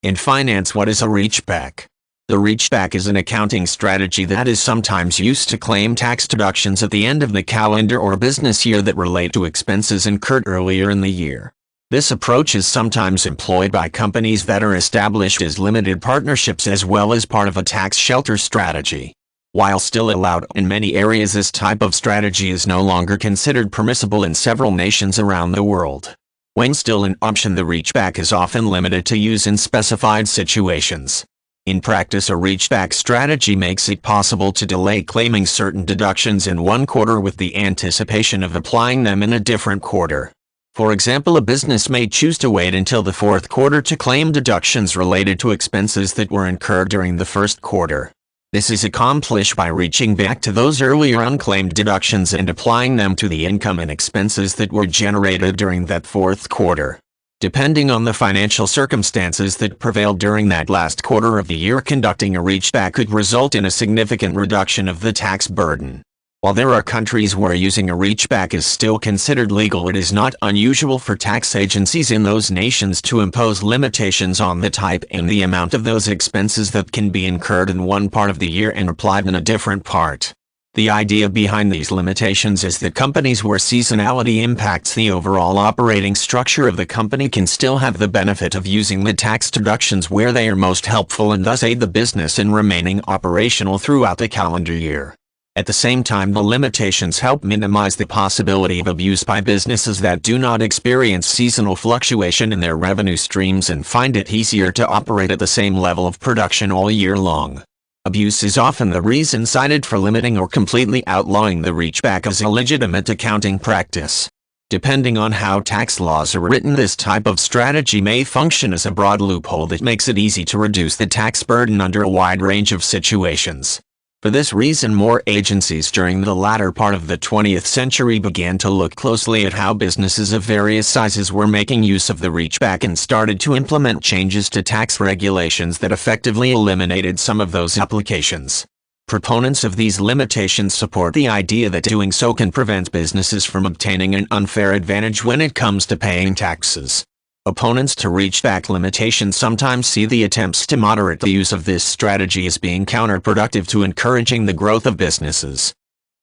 In finance, what is a reachback? The reachback is an accounting strategy that is sometimes used to claim tax deductions at the end of the calendar or business year that relate to expenses incurred earlier in the year. This approach is sometimes employed by companies that are established as limited partnerships as well as part of a tax shelter strategy. While still allowed in many areas, this type of strategy is no longer considered permissible in several nations around the world. When still an option, the reachback is often limited to use in specified situations. In practice, a reachback strategy makes it possible to delay claiming certain deductions in one quarter with the anticipation of applying them in a different quarter. For example, a business may choose to wait until the fourth quarter to claim deductions related to expenses that were incurred during the first quarter. This is accomplished by reaching back to those earlier unclaimed deductions and applying them to the income and expenses that were generated during that fourth quarter. Depending on the financial circumstances that prevailed during that last quarter of the year, conducting a reachback could result in a significant reduction of the tax burden. While there are countries where using a reachback is still considered legal, it is not unusual for tax agencies in those nations to impose limitations on the type and the amount of those expenses that can be incurred in one part of the year and applied in a different part. The idea behind these limitations is that companies where seasonality impacts the overall operating structure of the company can still have the benefit of using the tax deductions where they are most helpful and thus aid the business in remaining operational throughout the calendar year. At the same time, the limitations help minimize the possibility of abuse by businesses that do not experience seasonal fluctuation in their revenue streams and find it easier to operate at the same level of production all year long. Abuse is often the reason cited for limiting or completely outlawing the reachback as a legitimate accounting practice. Depending on how tax laws are written, this type of strategy may function as a broad loophole that makes it easy to reduce the tax burden under a wide range of situations. For this reason, more agencies during the latter part of the 20th century began to look closely at how businesses of various sizes were making use of the reachback and started to implement changes to tax regulations that effectively eliminated some of those applications. Proponents of these limitations support the idea that doing so can prevent businesses from obtaining an unfair advantage when it comes to paying taxes. Opponents to reachback limitations sometimes see the attempts to moderate the use of this strategy as being counterproductive to encouraging the growth of businesses.